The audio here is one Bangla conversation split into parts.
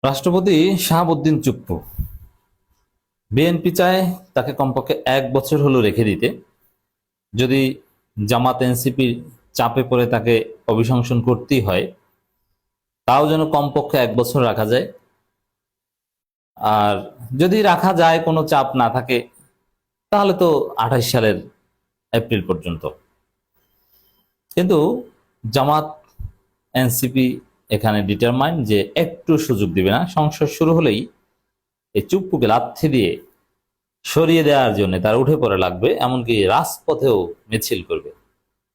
রাষ্ট্রপতি শাহাবুদ্দিন চুপ্পু বিএনপি চায় তাকে কমপক্ষে 1 বছর হলো রেখে দিতে। যদি জামাত এনসিপির চাপে পড়ে তাকে অভিশংসন করতেই হয়, তাও যেন কমপক্ষে 1 বছর রাখা যায়। আর যদি রাখা যায়, কোনো চাপ না থাকে, তাহলে তো 28 সালের এপ্রিল পর্যন্ত। কিন্তু জামাত এনসিপি এখানে ডিটারমাইন্ড যে একটু সুযোগ দিবে না। সংসদ শুরু হলেই এই চুপ্পুকে লাথি দিয়ে সরিয়ে দেওয়ার জন্য তার উঠে পড়ে লাগবে, এমনকি রাজপথেও মিছিল করবে।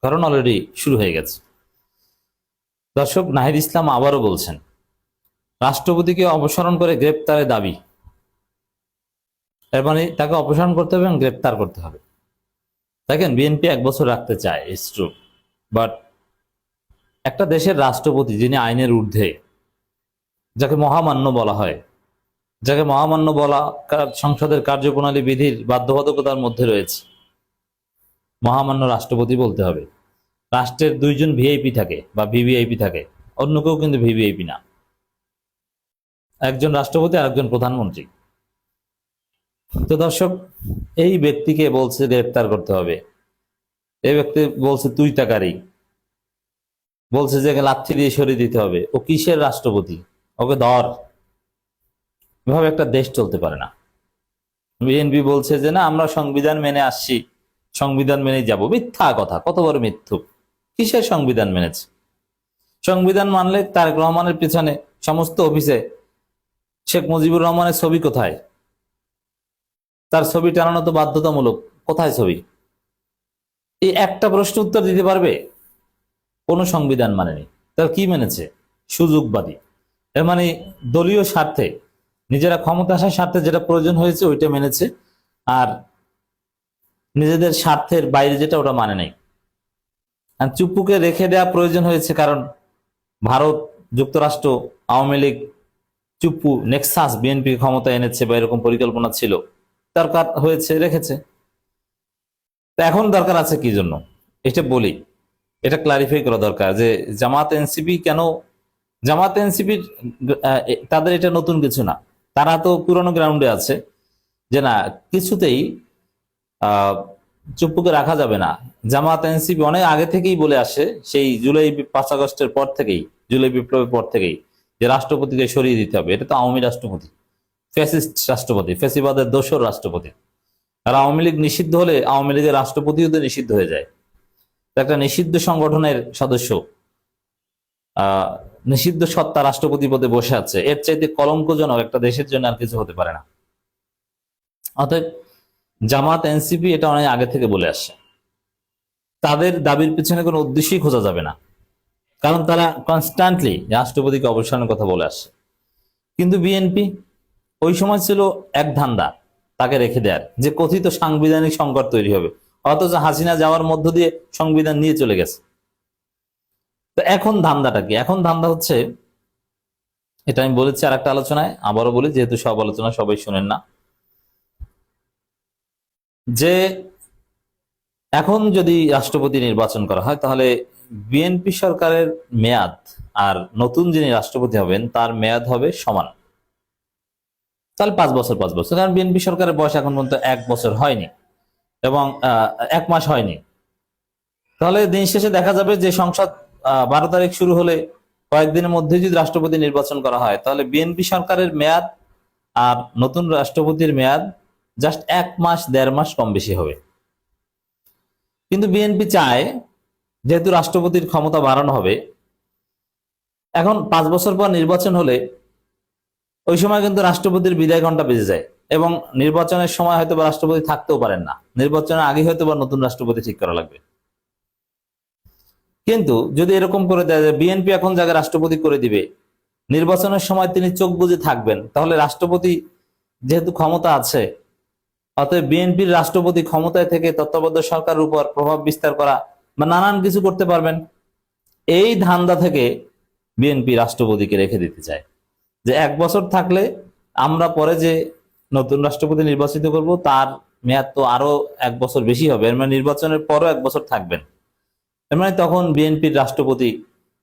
কারণ অলরেডি শুরু হয়ে গেছে। দর্শক, নাহিদ ইসলাম আবারও বলছেন রাষ্ট্রপতিকে অপসারণ করে গ্রেপ্তারের দাবি। এর মানে তাকে অপসারণ করতে হবে এবং গ্রেপ্তার করতে হবে। দেখেন, বিএনপি 1 বছর রাখতে চায়, ইটস ট্রু, বাট একটা দেশের রাষ্ট্রপতি যিনি আইনের ঊর্ধ্বে, যাকে মহামান্য বলা হয়, যাকে মহামান্য বলা সংসদের কার্যপ্রণালী বিধির বাধ্যবাধকতার মধ্যে রয়েছে, মহামান্য রাষ্ট্রপতি বলতে হবে। রাষ্ট্রের 2জন ভিআইপি থাকে বা ভিভিআইপি থাকে, অন্য কেউ কিন্তু ভিভিআইপি না। একজন রাষ্ট্রপতি আর একজন প্রধানমন্ত্রী। তো দর্শক, এই ব্যক্তিকে বলছে গ্রেপ্তার করতে হবে, এই ব্যক্তি বলছে তুই তাকারি, বলছে যে লাথি দিয়ে সরিয়ে দিতে হবে। ও কিসের রাষ্ট্রপতি? ওকে ধর। এভাবে একটা দেশ চলতে পারে না। বিএনপি বলছে যে না, আমরা সংবিধান মেনে আসছি, সংবিধান মেনে যাব। মিথ্যা কথা, কত বড় মিথ্যুক। কিসের সংবিধান মেনেছে? সংবিধান মানলে তারেক রহমানের পিছনে সমস্ত অফিসে শেখ মুজিবুর রহমানের ছবি কোথায়? তার ছবি টানানো তো বাধ্যতামূলক। কোথায় ছবি? এই একটা প্রশ্ন উত্তর দিতে পারবে? কোনো সংবিধান মানেনি। তার কি মেনেছে? সুযোগবাদী। এর মানে দলীয় স্বার্থে, নিজেরা ক্ষমতা আসার স্বার্থে যেটা প্রয়োজন হয়েছে ওইটা মেনেছে, আর নিজেদের স্বার্থের বাইরে যেটা, ওটা মানে নেই। আর চুপ্পুকে রেখে দেওয়া প্রয়োজন হয়েছে কারণ ভারত, যুক্তরাষ্ট্র, আওয়ামী লীগ, চুপ্পু নেক্সাস বিএনপি ক্ষমতা এনেছে বা এরকম পরিকল্পনা ছিল, দরকার হয়েছে, রেখেছে। তা এখন দরকার আছে কি জন্য? এটা বলি, এটা ক্লারিফাই করা দরকার যে জামাত এনসিপি কেন। জামাত এনসিপির তাদের এটা নতুন কিছু না, তারা তো পুরনো গ্রাউন্ডে আছে যে না, কিছুতেই চুপ্পুকে রাখা যাবে না। জামাত এনসিপি অনেক আগে থেকেই বলে আসে, সেই জুলাই 5 আগস্টের পর থেকেই, জুলাই বিপ্লবের পর থেকেই, যে রাষ্ট্রপতিকে সরিয়ে দিতে হবে। এটা তো আওয়ামী রাষ্ট্রপতি, ফ্যাসিস্ট রাষ্ট্রপতি, ফ্যাসিবাদের দোসর রাষ্ট্রপতি। আর আওয়ামী লীগ নিষিদ্ধ হলে আওয়ামী লীগের রাষ্ট্রপতিও তো নিষিদ্ধ হয়ে যায়। একটা নিষিদ্ধ সংগঠনের সদস্য নিষিদ্ধ সত্তা রাষ্ট্রপতি পদে বসে আছে, এর চাইতে কলঙ্কজনক একটা দেশের জন্য আর কিছু হতে পারে না। অতএব জামাত এনসিপি এটা অনেক আগে থেকে বলে আসছে, তাদের দাবির পিছনে কোনো উদ্দেশ্যই খোঁজা যাবে না, কারণ তারা কনস্ট্যান্টলি রাষ্ট্রপতিকে অবসানের কথা বলে আসছে। কিন্তু বিএনপি ওই সময় ছিল এক ধান্দা, তাকে রেখে দেয়ার, যে কথিত সাংবিধানিক সংকট তৈরি হবে, অথচ হাসিনা যাওয়ার মধ্য দিয়ে সংবিধান নিয়ে চলে গেছে। তো এখন ধান্দাটা কি? এখন ধান্দা হচ্ছে, এটা আমি বলেছি আর একটা আলোচনায়, আবারও বলি যেহেতু সব আলোচনা সবাই শুনেন না, যে এখন যদি রাষ্ট্রপতি নির্বাচন করা হয়, তাহলে বিএনপি সরকারের মেয়াদ আর নতুন যিনি রাষ্ট্রপতি হবেন তার মেয়াদ হবে সমান। তাহলে 5 বছর 5 বছর, কারণ বিএনপি সরকারের বয়স এখন পর্যন্ত 1 বছর হয়নি এবং 1 মাস হয়নি। তাহলে দিন শেষে দেখা যাবে যে সংসদ 12 তারিখ শুরু হলে কয়েকদিনের মধ্যে যদি রাষ্ট্রপতি নির্বাচন করা হয়, তাহলে বিএনপি সরকারের মেয়াদ আর নতুন রাষ্ট্রপতির মেয়াদ জাস্ট 1 মাস 1.5 মাস কম বেশি হবে। কিন্তু বিএনপি চায়, যেহেতু রাষ্ট্রপতির ক্ষমতা বাড়ানো হবে, এখন 5 বছর পর নির্বাচন হলে ওই সময় কিন্তু রাষ্ট্রপতির বিদায় ঘন্টা বেজে যায় এবং নির্বাচনের সময় হয়তো বা রাষ্ট্রপতি থাকতেও পারেন না, নির্বাচনের আগে হয়তো বা নতুন রাষ্ট্রপতি ঠিক করা লাগবে। কিন্তু যদি এরকম করে দেয় যে বিএনপি এখন যাকে রাষ্ট্রপতি করে দিবে, নির্বাচনের সময় তিনি চোখ বুজে থাকবেন, তাহলে রাষ্ট্রপতি যেহেতু ক্ষমতা আছে, অতএব বিএনপির রাষ্ট্রপতি ক্ষমতায় থেকে তত্ত্বাবধায়ক সরকারের উপর প্রভাব বিস্তার করা বা নানান কিছু করতে পারবেন। এই ধান্দা থেকে বিএনপি রাষ্ট্রপতিকে রেখে দিতে চায়, যে 1 বছর থাকলে আমরা পরে যে নতুন রাষ্ট্রপতি নির্বাচিত করব তার মেয়াদ তো আরো 1 বছর বেশি হবে, এর মানে নির্বাচনের পরও 1 বছর থাকবেন। এর মানে তখন বিএনপির রাষ্ট্রপতি,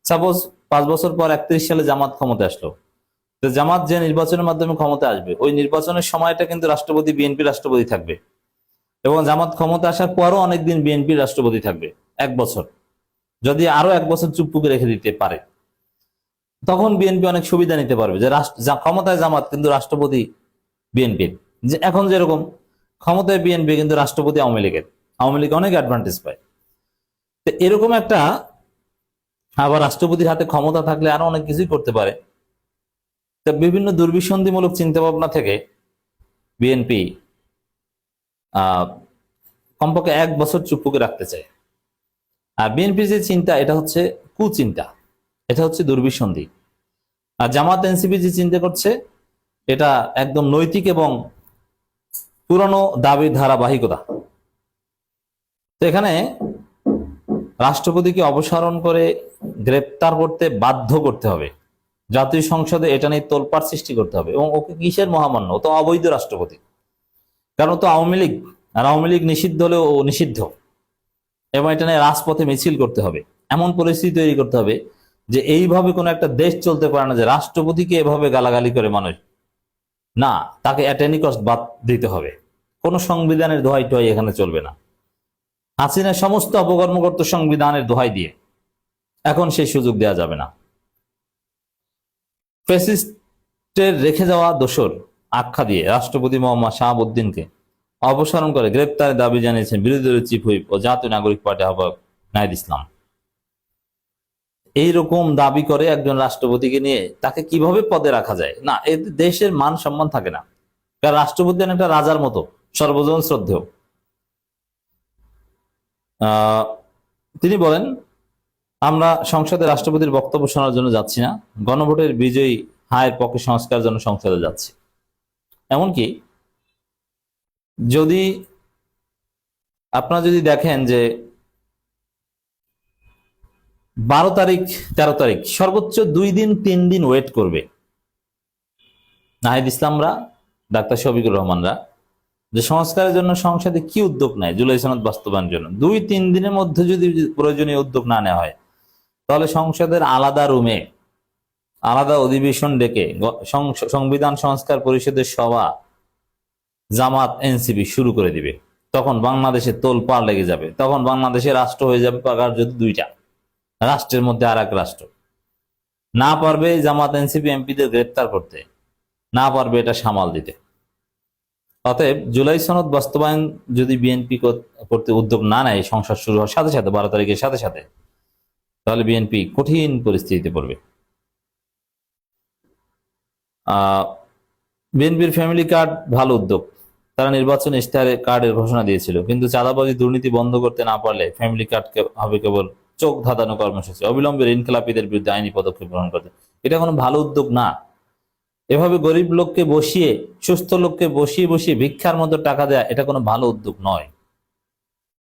সাপোজ 5 বছর পর 31 সালে জামাত ক্ষমতা আসলো, তো জামাত যে নির্বাচনের মাধ্যমে ক্ষমতা আসবে, ওই নির্বাচনের সময়টা কিন্তু রাষ্ট্রপতি বিএনপি রাষ্ট্রপতি থাকবে, এবং জামাত ক্ষমতা আসার পরও অনেকদিন বিএনপি রাষ্ট্রপতি থাকবে, 1 বছর। যদি আরো 1 বছর চুপপুকে রেখে দিতে পারে, তখন বিএনপি অনেক সুবিধা নিতে পারবে যে ক্ষমতায় জামাত কিন্তু রাষ্ট্রপতি বিএনপির। যে এখন যেরকম ক্ষমতায় বিএনপি কিন্তু রাষ্ট্রপতি আওয়ামী লীগের, আওয়ামী লীগ অনেক অ্যাডভান্টেজ পায়। তো এরকম একটা, আবার রাষ্ট্রপতির হাতে ক্ষমতা থাকলে আরো অনেক কিছুই করতে পারে। তো বিভিন্ন দুর্বিসন্ধিমূলক চিন্তা ভাবনা থেকে বিএনপি কমপক্ষে 1 বছর চুপ্পুকে রাখতে চায়। আর বিএনপির যে চিন্তা, এটা হচ্ছে কুচিন্তা, এটা হচ্ছে দুর্বিসন্ধি। আর জামাত এনসিপি যে চিন্তা করছে, এটা একদম নৈতিক এবং পুরনো দাবির ধারাবাহিকতা। তো এখানে রাষ্ট্রপতিকে অপসারণ করে গ্রেপ্তার করতে বাধ্য করতে হবে, জাতীয় সংসদে এটা নিয়ে তোলপাড় সৃষ্টি করতে হবে। এবং ওকে কিসের মহামান্য? ও তো অবৈধ রাষ্ট্রপতি, কারণ তো আওয়ামী লীগ, আর আওয়ামী লীগ নিষিদ্ধ হলেও ও নিষিদ্ধ। এবং এটা নিয়ে রাজপথে মিছিল করতে হবে, এমন পরিস্থিতি তৈরি করতে হবে যে এইভাবে কোনো একটা দেশ চলতে পারে না যে রাষ্ট্রপতিকে এভাবে গালাগালি করে মানুষ, না, তাকে এট এনি কস্ট বাদ দিতে হবে। কোন সংবিধানের দোহাই টোহাই এখানে চলবে না। হাসিনা সমস্ত অপকর্ম করত সংবিধানের দোহাই দিয়ে, এখন সেই সুযোগ দেওয়া যাবে না। ফ্যাসিস্টের রেখে যাওয়া দোসর আখ্যা দিয়ে রাষ্ট্রপতি মোহাম্মদ শাহাবুদ্দিনকে অপসারণ করে গ্রেপ্তারের দাবি জানিয়েছেন বিরোধী দলের চিফ হুইপ ও জাতীয় নাগরিক পার্টি আহ্বায়ক নাহিদ ইসলাম। এইরকম দাবি করে একজন রাষ্ট্রপতিকে নিয়ে তাকে কিভাবে পদে রাখা যায়? না, এতে দেশের মান সম্মান থাকে না। কারণ রাষ্ট্রপতি একটা রাজার মতো, সর্বজন শ্রদ্ধেয়। তিনি বলেন, আমরা সংসদে রাষ্ট্রপতির বক্তব্য শোনার জন্য যাচ্ছি না, গণভোটের বিজয়ী হায়ের পক্ষে সংস্কার জন্য সংসদে যাচ্ছি। এমনকি যদি আপনারা যদি দেখেন যে 12 তারিখ 13 তারিখ সর্বোচ্চ 2 দিন 3 দিন ওয়েট করবে নাহিদ ইসলামরা, ডাক্তার শফিকুর রহমানরা, যে সংস্কারের জন্য সংসদে কি উদ্যোগ নেয় জুলাই সনদ বাস্তবায়নের জন্য। 2-3 দিনের মধ্যে যদি প্রয়োজনীয় উদ্যোগ না নেওয়া হয়, তাহলে সংসদের আলাদা রুমে আলাদা অধিবেশন ডেকে সংবিধান সংস্কার পরিষদের সভা জামাত এনসিপি শুরু করে দিবে। তখন বাংলাদেশে তোলপাড় লেগে যাবে। তখন বাংলাদেশে রাষ্ট্র হয়ে যাবে পাকার যদি 2টা রাষ্ট্রের মধ্যে আর এক রাষ্ট্র। না পারবে জামাত এনসিপি এমপিদের গ্রেপ্তার করতে, না পারবে এটা সামাল দিতে। অতএব জুলাই সনদ বাস্তবায়ন যদি বিএনপি করতে উদ্যোগ না নেয় সংসদ শুরু হওয়ার সাথে সাথে, 12 তারিখের সাথে সাথে, তাহলে বিএনপি কঠিন পরিস্থিতিতে পড়বে। বিএনপির ফ্যামিলি কার্ড ভালো উদ্যোগ। তারা নির্বাচন ইশতেহারে কার্ডের ঘোষণা দিয়েছিল, কিন্তু চাঁদাবাজি দুর্নীতি বন্ধ করতে না পারলে ফ্যামিলি কার্ড হবে কেবল চোখ ধাঁধানো কর্মসূচি। অবিলম্বে ঋণখেলাপিদের বিরুদ্ধে আইনি পদক্ষেপ গ্রহণ করতে। এটা কোনো ভালো উদ্যোগ না। এভাবে গরিব লোককে বসিয়ে, সুস্থ লোককে বসিয়ে বসিয়ে ভিক্ষার মতো টাকা দেয়া, এটা কোনো ভালো উদ্যোগ নয়।